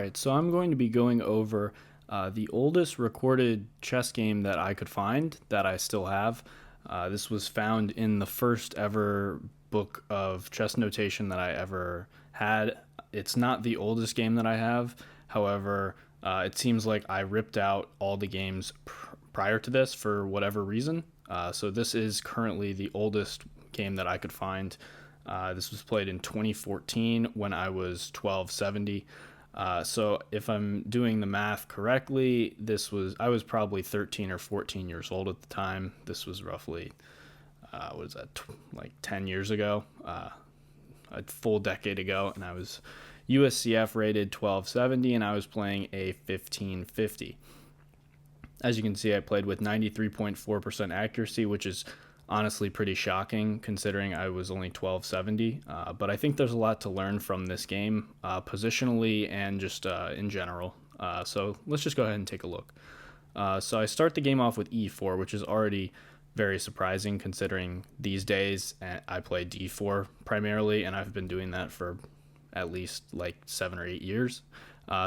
right, so I'm going to be going over the oldest recorded chess game that I could find that I still have. This was found in the first ever book of chess notation that I ever had. It's not the oldest game that I have. However, it seems like I ripped out all the games prior to this for whatever reason. So this is currently the oldest game that I could find. This was played in 2014 when I was 1270. So if I'm doing the math correctly, I was probably 13 or 14 years old at the time. This was roughly, what is that, like 10 years ago, a full decade ago, and I was USCF rated 1270, and I was playing a 1550. As you can see, I played with 93.4% accuracy, which is honestly pretty shocking considering I was only 1270. But I think there's a lot to learn from this game, positionally and just in general. So let's just go ahead and take a look. So I start the game off with e4, which is already very surprising considering these days I play d4 primarily, and I've been doing that for at least like 7 or 8 years.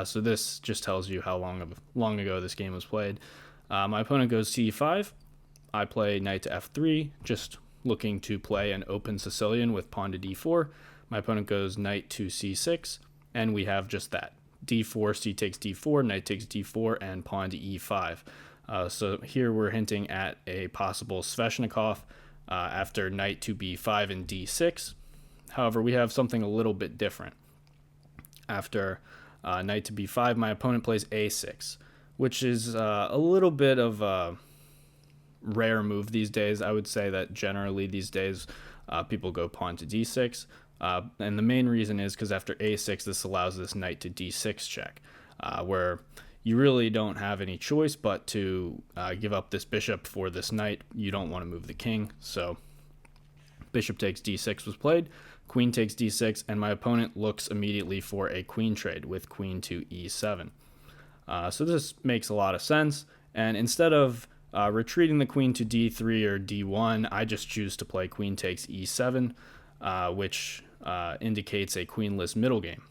So this just tells you how long ago this game was played. My opponent goes c5. I play knight to f3, just looking to play an open Sicilian with pawn to d4. My opponent goes knight to c6, and we have just that. d4, c takes d4, knight takes d4, and pawn to e5. So here we're hinting at a possible Sveshnikov after knight to b5 and d6. However, we have something a little bit different. After knight to b5, my opponent plays a6, which is a little bit of a rare move these days. I would say that generally these days people go pawn to d6, and the main reason is because after a6 this allows this knight to d6 check, where you really don't have any choice but to give up this bishop for this knight. You don't want to move the king, so bishop takes d6 was played, queen takes d6, and my opponent looks immediately for a queen trade with queen to e7. So this makes a lot of sense, and instead of retreating the queen to d3 or d1, I just choose to play queen takes e7, which indicates a queenless middle game.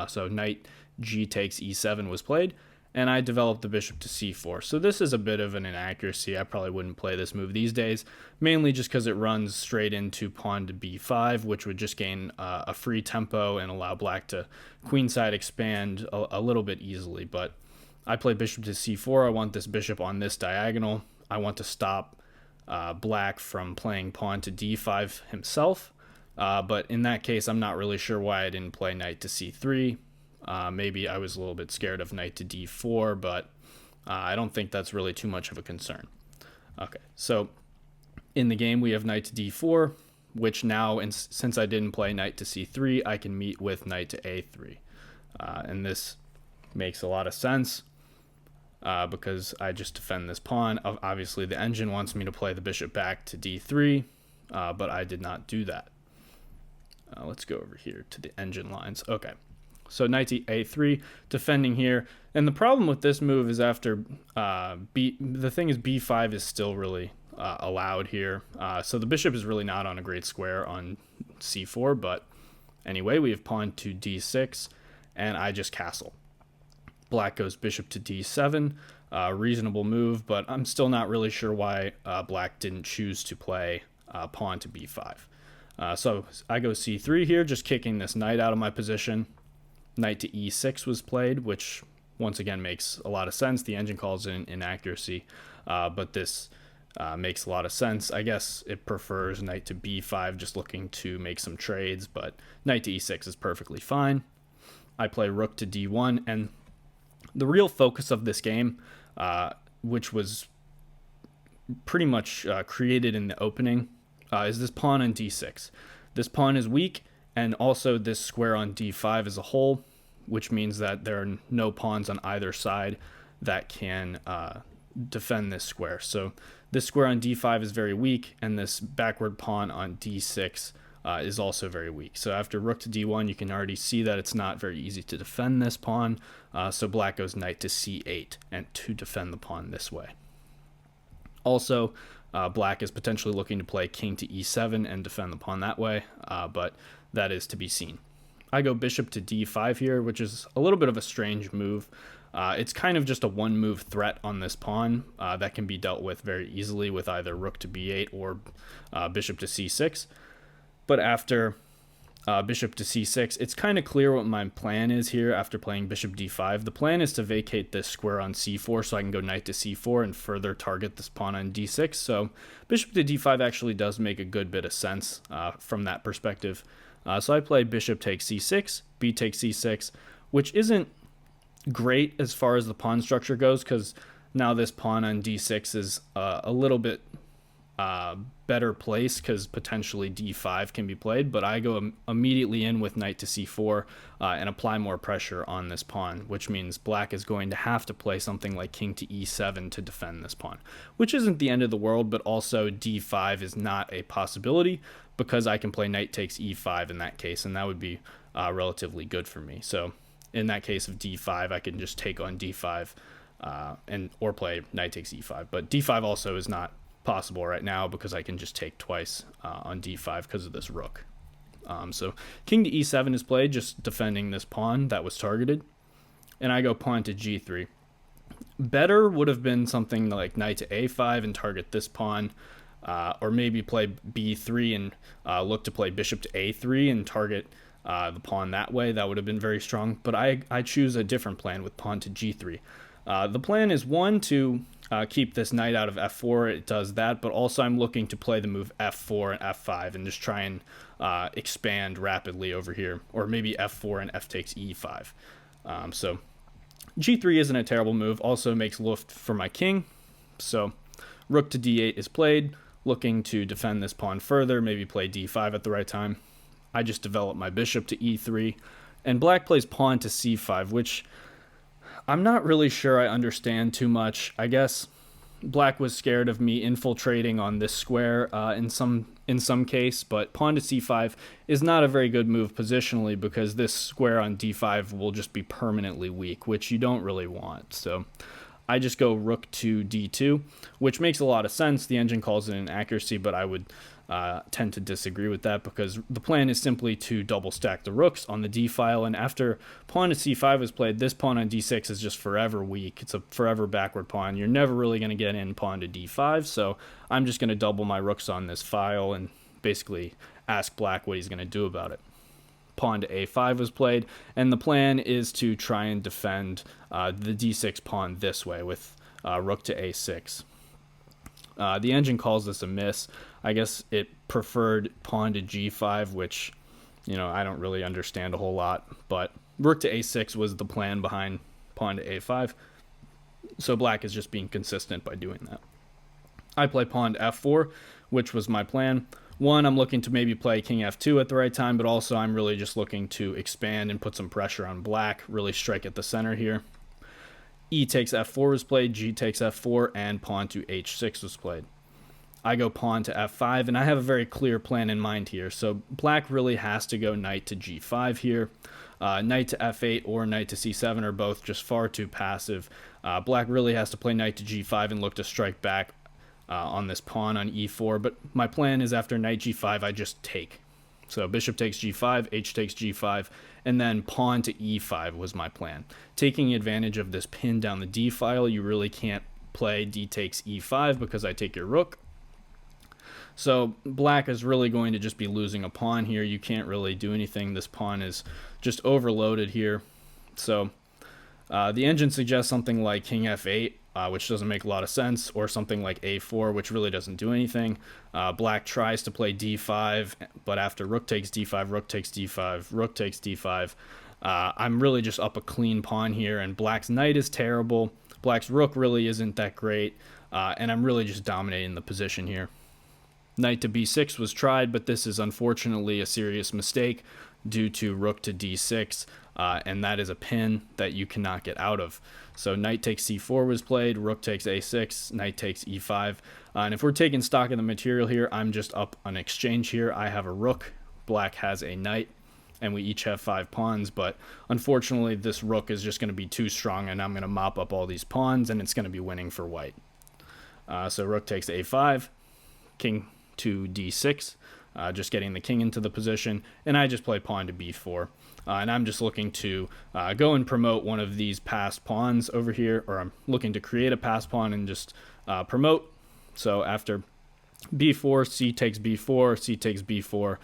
So knight g takes e7 was played, and I developed the bishop to c4. So this is a bit of an inaccuracy. I probably wouldn't play this move these days, mainly just because it runs straight into pawn to b5, which would just gain a free tempo and allow black to queenside expand a little bit easily. But I play bishop to c4. I want this bishop on this diagonal. I want to stop black from playing pawn to d5 himself. But in that case, I'm not really sure why I didn't play knight to c3. Maybe I was a little bit scared of knight to d4, but I don't think that's really too much of a concern. Okay, so in the game we have knight to d4, which now, since I didn't play knight to c3, I can meet with knight to a3. And this makes a lot of sense because I just defend this pawn. Obviously, the engine wants me to play the bishop back to d3, but I did not do that. Let's go over here to the engine lines. Okay. So knight to a3, defending here. And the problem with this move is after the thing is b5 is still really allowed here. So the bishop is really not on a great square on c4, but anyway, we have pawn to d6, and I just castle. Black goes bishop to d7, reasonable move, but I'm still not really sure why black didn't choose to play pawn to b5. So I go c3 here, just kicking this knight out of my position. Knight to e6 was played, which once again makes a lot of sense. The engine calls it an inaccuracy, but this makes a lot of sense. I guess it prefers knight to b5, just looking to make some trades, but knight to e6 is perfectly fine. I play rook to d1, and the real focus of this game, which was pretty much created in the opening, is this pawn on d6. This pawn is weak, and also this square on d5 as a whole, which means that there are no pawns on either side that can defend this square. So this square on d5 is very weak, and this backward pawn on d6 is also very weak. So after rook to d1, you can already see that it's not very easy to defend this pawn. So black goes knight to c8 and to defend the pawn this way. Also, black is potentially looking to play king to e7 and defend the pawn that way, but that is to be seen. I go bishop to d5 here, which is a little bit of a strange move. It's kind of just a one-move threat on this pawn that can be dealt with very easily with either rook to b8 or bishop to c6. But after bishop to c6, it's kind of clear what my plan is here after playing bishop d5. The plan is to vacate this square on c4 so I can go knight to c4 and further target this pawn on d6. So bishop to d5 actually does make a good bit of sense from that perspective. So I play bishop takes c6, b takes c6, which isn't great as far as the pawn structure goes, because now this pawn on d6 is a little bit better placed because potentially d5 can be played, but I go immediately in with knight to c4 and apply more pressure on this pawn, which means black is going to have to play something like king to e7 to defend this pawn, which isn't the end of the world, but also d5 is not a possibility because I can play knight takes e5 in that case, and that would be relatively good for me. So in that case of d5, I can just take on d5 or play knight takes e5, but d5 also is not possible right now because I can just take twice on d5 because of this rook. So king to e7 is played, just defending this pawn that was targeted, and I go pawn to g3. Better would have been something like knight to a5 and target this pawn, or maybe play b3 and look to play bishop to a3 and target the pawn that way. That would have been very strong, but I choose a different plan with pawn to g3. The plan is one to keep this knight out of f4. It does that, but also I'm looking to play the move f4 and f5 and just try and expand rapidly over here, or maybe f4 and f takes e5. So g3 isn't a terrible move, also makes luft for my king. So rook to d8 is played, looking to defend this pawn further, maybe play d5 at the right time. I just develop my bishop to e3, and black plays pawn to c5, which I'm not really sure I understand too much. I guess black was scared of me infiltrating on this square in some case, but pawn to c5 is not a very good move positionally because this square on d5 will just be permanently weak, which you don't really want. So I just go rook to d2, which makes a lot of sense. The engine calls it an accuracy, but I would tend to disagree with that because the plan is simply to double stack the rooks on the d file, and after pawn to c5 is played, this pawn on d6 is just forever weak. It's a forever backward pawn. You're never really going to get in pawn to d5, so I'm just going to double my rooks on this file and basically ask black what he's going to do about it. Pawn to a5 was played, and the plan is to try and defend the d6 pawn this way with rook to a6. The engine calls this a miss. I guess it preferred pawn to g5, which, I don't really understand a whole lot, but rook to a6 was the plan behind pawn to a5, so black is just being consistent by doing that. I play pawn to f4, which was my plan. One, I'm looking to maybe play king f2 at the right time, but also I'm really just looking to expand and put some pressure on black, really strike at the center here. E takes f4 was played, g takes f4, and pawn to h6 was played. I go pawn to f5, and I have a very clear plan in mind here. So black really has to go knight to g5 here. Knight to f8 or knight to c7 are both just far too passive. Black really has to play knight to g5 and look to strike back on this pawn on e4, but my plan is after knight g5, I just take. So bishop takes g5, h takes g5, and then pawn to e5 was my plan. Taking advantage of this pin down the d file, you really can't play d takes e5 because I take your rook. So black is really going to just be losing a pawn here. You can't really do anything. This pawn is just overloaded here. So the engine suggests something like king f8, which doesn't make a lot of sense, or something like a4, which really doesn't do anything. Black tries to play d5, but after rook takes d5, rook takes d5, rook takes d5, I'm really just up a clean pawn here, and black's knight is terrible. Black's rook really isn't that great, and I'm really just dominating the position here. Knight to b6 was tried, but this is unfortunately a serious mistake due to rook to d6, and that is a pin that you cannot get out of. So knight takes c4 was played, rook takes a6, knight takes e5, and if we're taking stock of the material here, I'm just up an exchange here. I have a rook, black has a knight, and we each have 5 pawns, but unfortunately this rook is just going to be too strong, and I'm going to mop up all these pawns, and it's going to be winning for white. So rook takes a5, king to d6, just getting the king into the position, and I just play pawn to b4. And I'm just looking to go and promote one of these passed pawns over here, or I'm looking to create a passed pawn and just promote. So after b4, c takes b4, c takes b4,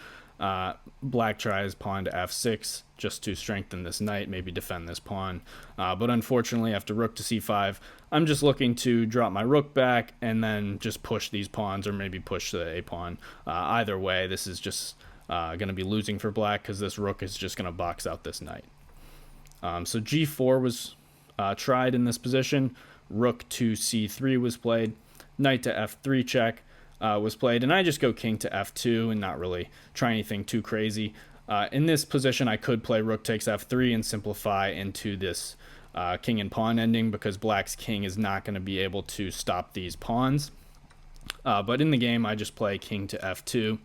black tries pawn to f6 just to strengthen this knight, maybe defend this pawn. But unfortunately, after rook to c5, I'm just looking to drop my rook back and then just push these pawns, or maybe push the a pawn. Either way, this is just going to be losing for black because this rook is just going to box out this knight. So g4 was tried in this position. Rook to c3 was played. Knight to f3 check was played, and I just go king to f2 and not really try anything too crazy. In this position, I could play rook takes f3 and simplify into this king and pawn ending, because black's king is not going to be able to stop these pawns. But in the game, I just play king to f2,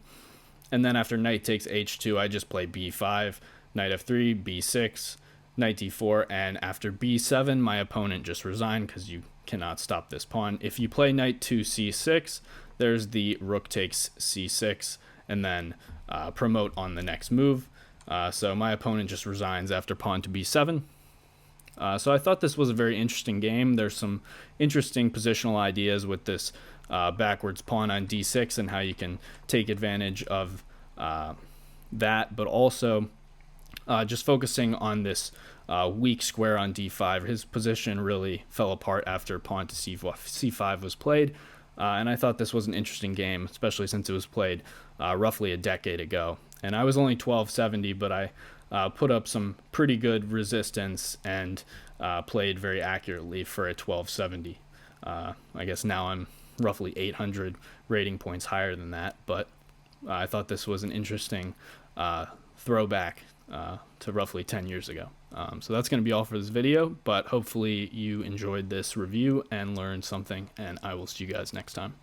and then after knight takes h2, I just play b5, knight f3, b6, knight d4, and after b7, my opponent just resigned because you cannot stop this pawn. If you play knight to c6, there's the rook takes c6, and then promote on the next move. So my opponent just resigns after pawn to b7. So I thought this was a very interesting game. There's some interesting positional ideas with this backwards pawn on d6 and how you can take advantage of that, but also just focusing on this weak square on d5. His position really fell apart after pawn to c5 was played, and I thought this was an interesting game, especially since it was played roughly a decade ago. And I was only 1270, but I put up some pretty good resistance and played very accurately for a 1270. I guess now I'm roughly 800 rating points higher than that, but I thought this was an interesting throwback to roughly 10 years ago. So that's going to be all for this video, but hopefully you enjoyed this review and learned something, and I will see you guys next time.